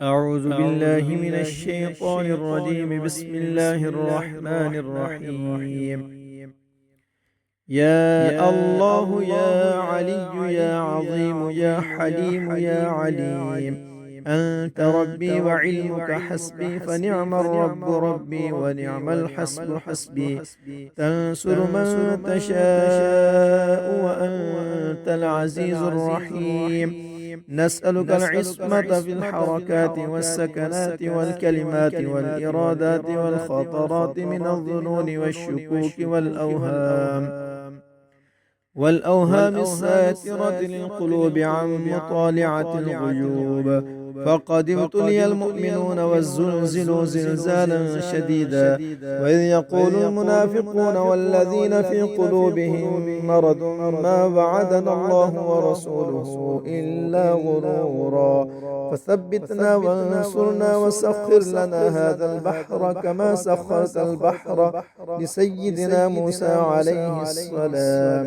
أعوذ بالله من الشيطان الرجيم. بسم الله الرحمن الرحيم. يا الله يا علي يا عظيم يا حليم يا عليم، أنت ربي وعلمك حسبي، فنعم الرب ربي ونعم الحسب حسبي. تنصر من تشاء وأنت العزيز الرحيم. نسألك العصمة في الحركات والسكنات والكلمات والإرادات والخطرات من الظنون والشكوك والأوهام الساترة للقلوب عن مطالعة الغيوب. فقد ابتلي المؤمنون والزلزلوا زلزالا شديدا، وإذ يقول المنافقون والذين في قلوبهم مرض ما وعدنا الله ورسوله إلا غرورا. فثبتنا وانصرنا وسخر لنا هذا البحر كما سخرت البحر لسيدنا موسى عليه السلام،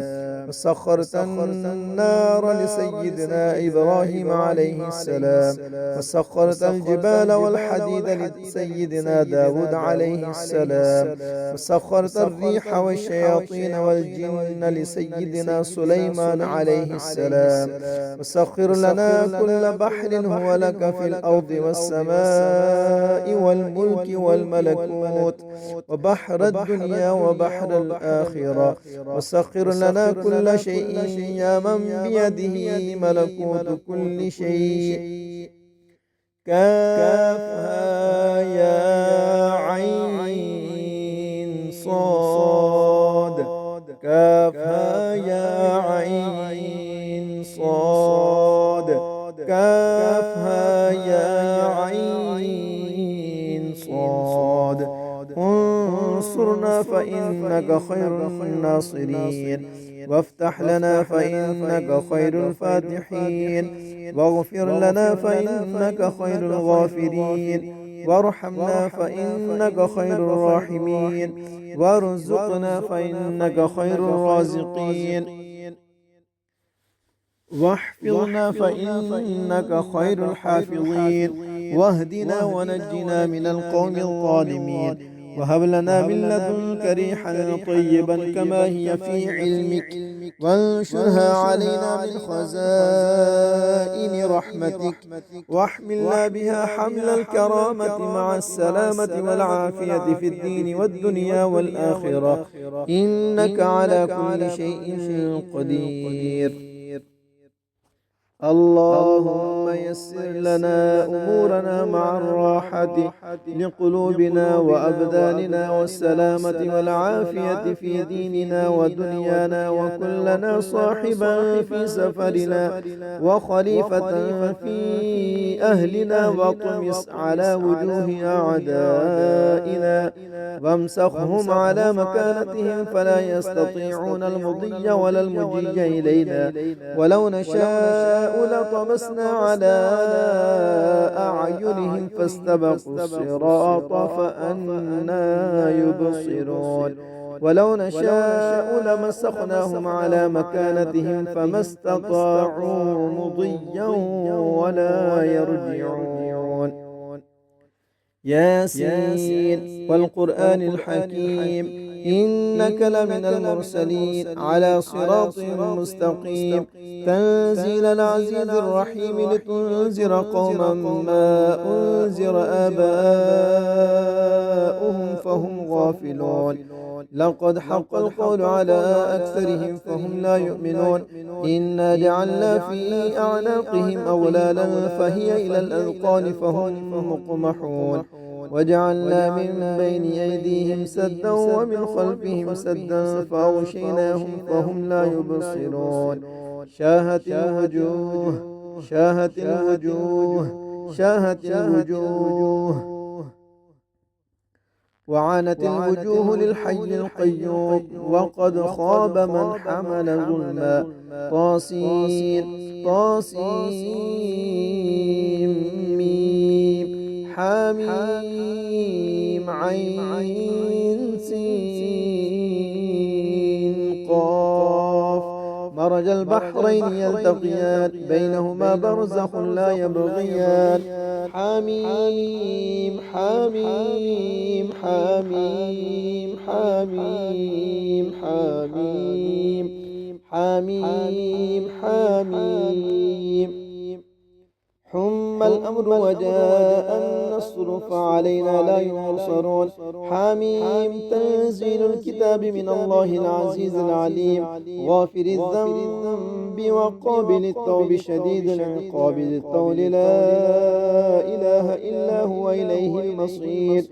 وسخرت النار لسيدنا إبراهيم عليه السلام، وسخرت الجبال والحديد لسيدنا داود عليه السلام، وسخرت الريح والشياطين والجن لسيدنا سليمان عليه السلام. وسخر لنا كل بحر هو لك في الأرض والسماء والملك والملكوت، وبحر الدنيا وبحر الآخرة. وسخر لنا كل شيء يا من بيده ملكوت كل شيء. كافها يا عين صاد، كافها يا عين صاد، كافها يا عين صاد. انصرنا فإنك خير الناصرين، وافتح لنا فإنك خير الفاتحين، واغفر لنا فإنك خير الغافرين، وارحمنا فإنك خير الراحمين، وارزقنا فإنك خير الرازقين، واحفظنا فإنك خير الحافظين، واهدنا ونجنا من القوم الظالمين، وهب لنا من لدنك ريحا طيبا كما هي في علمك، وانشرها علينا من خزائن رحمتك، واحملنا بها حمل الكرامة مع السلامة والعافية في الدين والدنيا والآخرة، إنك على كل شيء قدير. اللهم يسر لنا أمورنا مع الراحة لقلوبنا وأبداننا والسلامة والعافية في ديننا ودنيانا، وكلنا صاحبا في سفرنا وخليفة في أهلنا، وطمس على وجوه أعدائنا وامسخهم على مكانتهم فلا يستطيعون المضي ولا المجي إلينا، ولو نشاء لطمسنا على أعينهم فاستبقوا الصراط فأنى يبصرون، ولو نشاء لمسخناهم على مكانتهم فما استطاعوا مضيا ولا يرجعون. ياسين والقرآن الحكيم، إنك لمن المرسلين على صراط مستقيم، تنزيل العزيز الرحيم، لتنذر قوما ما أنذر آباؤهم فهم غافلون. لقد حق القول على أكثرهم فهم لا يؤمنون. إنا جعلنا في أعناقهم أغلالا فهي إلى الأذقان فهم مقمحون، وجعلنا من بين أيديهم سدا ومن خلفهم سدا فأغشيناهم فهم لا يبصرون. شاهت الوجوه، شاهت الوجوه، شاهت الوجوه، وعانت الوجوه للحي القيوم، وقد خاب من حمل ظلما. طاسين طاسيم ميم حاميم عين سين قاف. مرج البحرين يلتقيان بينهما برزخ لا يبغيان حميم حميم حميم حميم حميم حميم حميم حم الأمر وجاء النصر فعلينا لا ينصرون حميم تنزيل الكتاب من الله العزيز العليم غافر الذنب وقابل التوب شديد العقاب ذي الطول لا إله إلا هو إليه المصير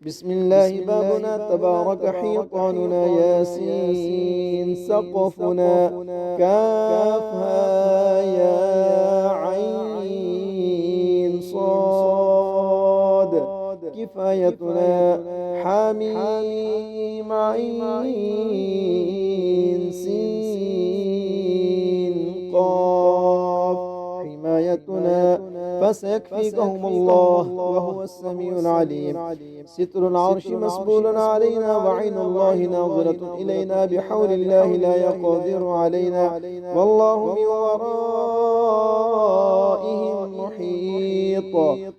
بسم الله بابنا تبارك حيطاننا ياسين سقفنا كافها يا عين صاد كفايتنا حميم عين سين قاف حمايتنا فسيكفيكهم الله وهو السميع العليم ستر العرش مسبول علينا وعين الله ناظرة إلينا بحول الله لا يقدر علينا والله من ورائهم محيط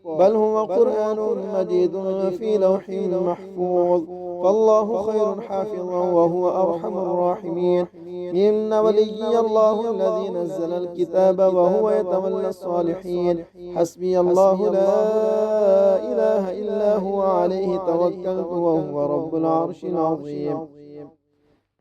بل هو قرآن مجيد في لوح محفوظ فالله خير حافظا وهو أرحم الراحمين إن وليي الله الذي نزل الكتاب وهو يتولى الصالحين حسبي الله لا إله إلا هو عليه توكلت وهو رب العرش العظيم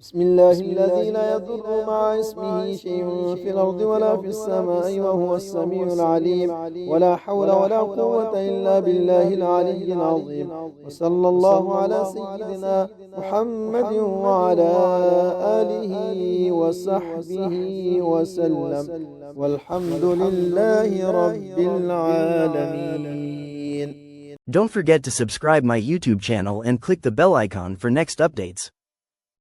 بسم الله الذي لا يضر مع اسمه شيء في الأرض ولا في السماء وهو السميع العليم ولا حول ولا قوة إلا بالله العلي العظيم وصلى الله على سيدنا محمد وعلى آله وصحبه وسلم والحمد لله رب العالمين. Don't forget to subscribe my YouTube channel and click the bell icon for next updates.